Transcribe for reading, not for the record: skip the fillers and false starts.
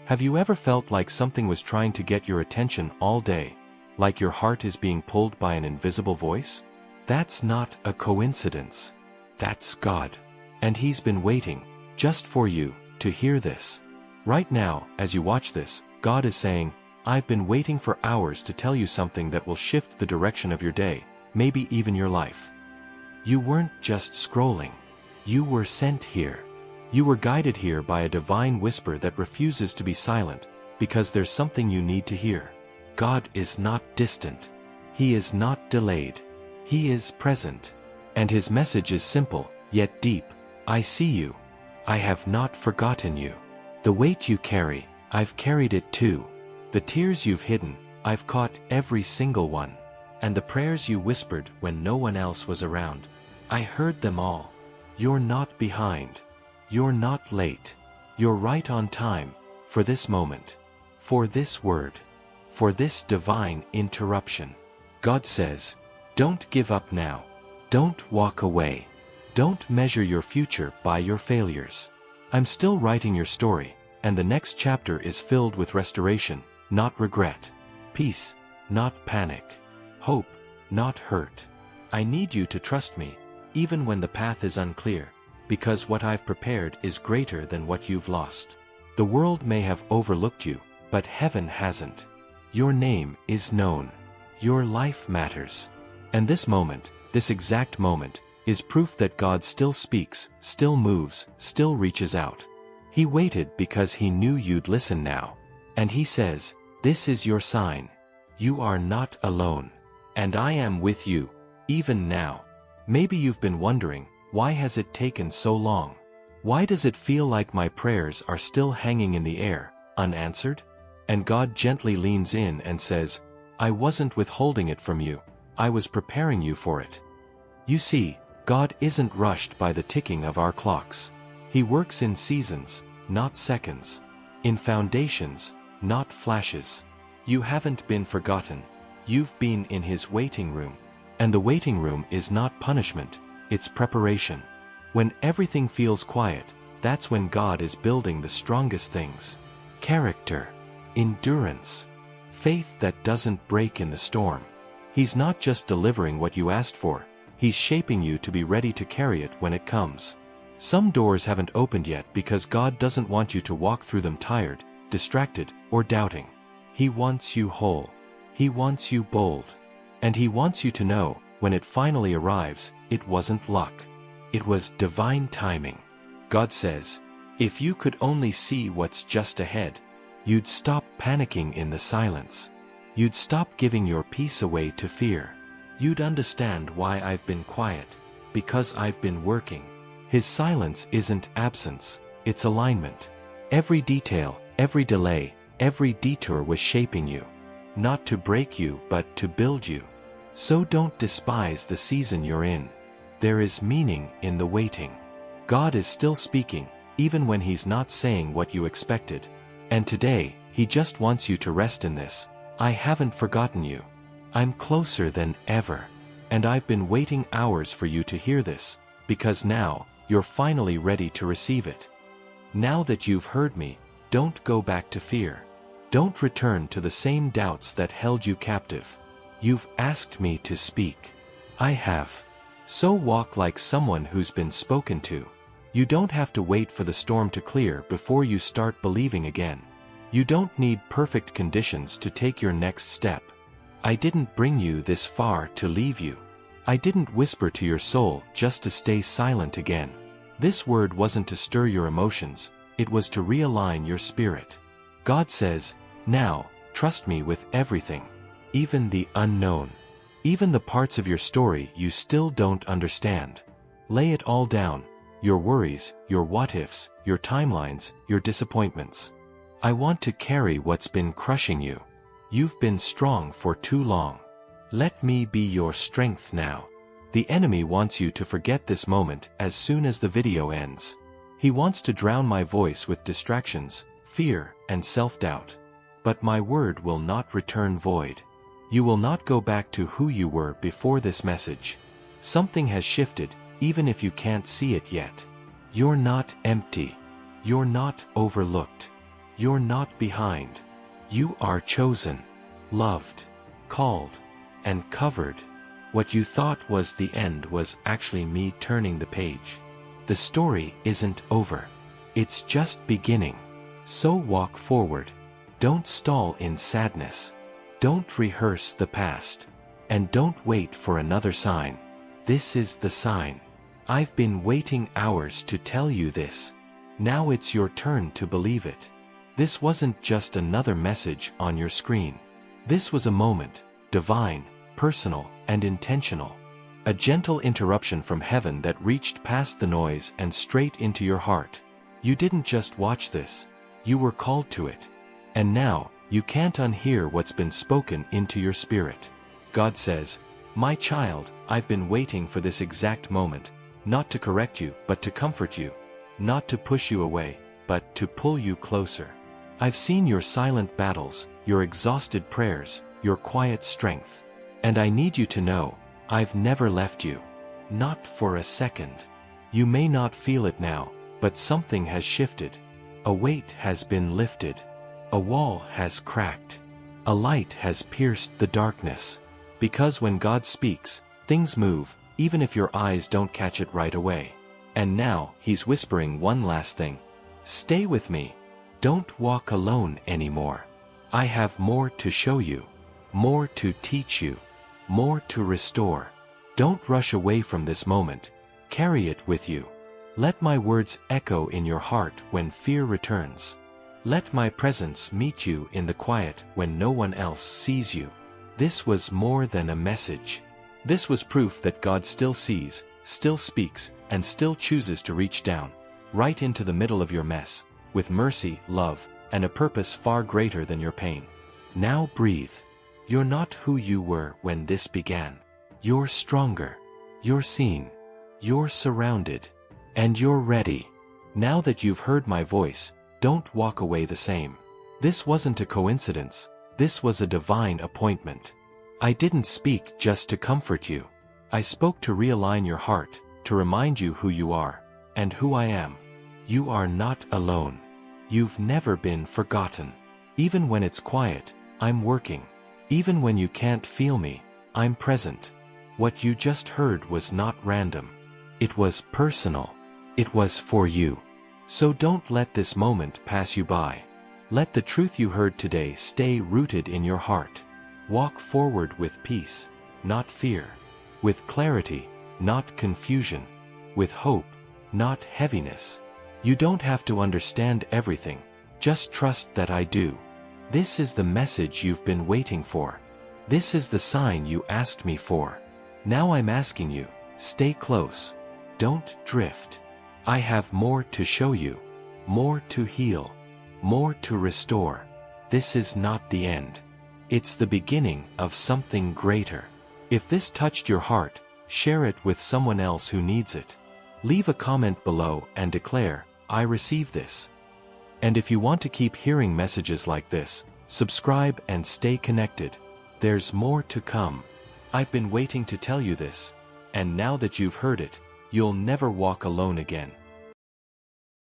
Have you ever felt like something was trying to get your attention all day? Like your heart is being pulled by an invisible voice? That's not a coincidence. That's God. And He's been waiting, just for you, to hear this. Right now, as you watch this, God is saying, I've been waiting for hours to tell you something that will shift the direction of your day, maybe even your life. You weren't just scrolling. You were sent here. You were guided here by a divine whisper that refuses to be silent, because there's something you need to hear. God is not distant. He is not delayed. He is present. And His message is simple, yet deep. I see you. I have not forgotten you. The weight you carry, I've carried it too. The tears you've hidden, I've caught every single one. And the prayers you whispered when no one else was around, I heard them all. You're not behind. You're not late. You're right on time, for this moment, for this word, for this divine interruption. God says, don't give up now. Don't walk away. Don't measure your future by your failures. I'm still writing your story, and the next chapter is filled with restoration, not regret. Peace, not panic. Hope, not hurt. I need you to trust me, even when the path is unclear, because what I've prepared is greater than what you've lost. The world may have overlooked you, but heaven hasn't. Your name is known. Your life matters. And this moment, this exact moment, is proof that God still speaks, still moves, still reaches out. He waited because He knew you'd listen now. And He says, this is your sign. You are not alone. And I am with you, even now. Maybe you've been wondering, why has it taken so long? Why does it feel like my prayers are still hanging in the air, unanswered? And God gently leans in and says, I wasn't withholding it from you. I was preparing you for it. You see, God isn't rushed by the ticking of our clocks. He works in seasons, not seconds. In foundations, not flashes. You haven't been forgotten. You've been in His waiting room. And the waiting room is not punishment, it's preparation. When everything feels quiet, that's when God is building the strongest things. Character, endurance, faith that doesn't break in the storm. He's not just delivering what you asked for, He's shaping you to be ready to carry it when it comes. Some doors haven't opened yet because God doesn't want you to walk through them tired, distracted, or doubting. He wants you whole. He wants you bold. And He wants you to know, when it finally arrives, it wasn't luck. It was divine timing. God says, if you could only see what's just ahead, you'd stop panicking in the silence. You'd stop giving your peace away to fear. You'd understand why I've been quiet, because I've been working. His silence isn't absence, it's alignment. Every detail, every delay, every detour was shaping you. Not to break you, but to build you. So don't despise the season you're in. There is meaning in the waiting. God is still speaking, even when He's not saying what you expected. And today, He just wants you to rest in this. I haven't forgotten you. I'm closer than ever. And I've been waiting hours for you to hear this, because now, you're finally ready to receive it. Now that you've heard me, don't go back to fear. Don't return to the same doubts that held you captive. You've asked me to speak. I have. So walk like someone who's been spoken to. You don't have to wait for the storm to clear before you start believing again. You don't need perfect conditions to take your next step. I didn't bring you this far to leave you. I didn't whisper to your soul just to stay silent again. This word wasn't to stir your emotions, it was to realign your spirit. God says, now, trust me with everything. Even the unknown. Even the parts of your story you still don't understand. Lay it all down, your worries, your what-ifs, your timelines, your disappointments. I want to carry what's been crushing you. You've been strong for too long. Let me be your strength now. The enemy wants you to forget this moment as soon as the video ends. He wants to drown my voice with distractions, fear, and self-doubt. But my word will not return void. You will not go back to who you were before this message. Something has shifted, even if you can't see it yet. You're not empty. You're not overlooked. You're not behind. You are chosen, loved, called, and covered. What you thought was the end was actually me turning the page. The story isn't over. It's just beginning. So walk forward. Don't stall in sadness. Don't rehearse the past. And don't wait for another sign. This is the sign. I've been waiting hours to tell you this. Now it's your turn to believe it. This wasn't just another message on your screen. This was a moment, divine, personal, and intentional. A gentle interruption from heaven that reached past the noise and straight into your heart. You didn't just watch this. You were called to it. And now, you can't unhear what's been spoken into your spirit. God says, "My child, I've been waiting for this exact moment, not to correct you, but to comfort you. Not to push you away, but to pull you closer. I've seen your silent battles, your exhausted prayers, your quiet strength. And I need you to know, I've never left you. Not for a second. You may not feel it now, but something has shifted. A weight has been lifted. A wall has cracked. A light has pierced the darkness. Because when God speaks, things move, even if your eyes don't catch it right away. And now, He's whispering one last thing. Stay with me. Don't walk alone anymore. I have more to show you. More to teach you. More to restore. Don't rush away from this moment. Carry it with you. Let my words echo in your heart when fear returns. Let my presence meet you in the quiet when no one else sees you. This was more than a message. This was proof that God still sees, still speaks, and still chooses to reach down, right into the middle of your mess, with mercy, love, and a purpose far greater than your pain. Now breathe. You're not who you were when this began. You're stronger. You're seen. You're surrounded. And you're ready. Now that you've heard my voice, don't walk away the same. This wasn't a coincidence. This was a divine appointment. I didn't speak just to comfort you. I spoke to realign your heart, to remind you who you are, and who I am. You are not alone. You've never been forgotten. Even when it's quiet, I'm working. Even when you can't feel me, I'm present. What you just heard was not random. It was personal. It was for you. So don't let this moment pass you by. Let the truth you heard today stay rooted in your heart. Walk forward with peace, not fear. With clarity, not confusion. With hope, not heaviness. You don't have to understand everything. Just trust that I do. This is the message you've been waiting for. This is the sign you asked me for. Now I'm asking you, stay close. Don't drift. I have more to show you. More to heal. More to restore. This is not the end. It's the beginning of something greater. If this touched your heart, share it with someone else who needs it. Leave a comment below and declare, I receive this. And if you want to keep hearing messages like this, subscribe and stay connected. There's more to come. I've been waiting to tell you this. And now that you've heard it, you'll never walk alone again.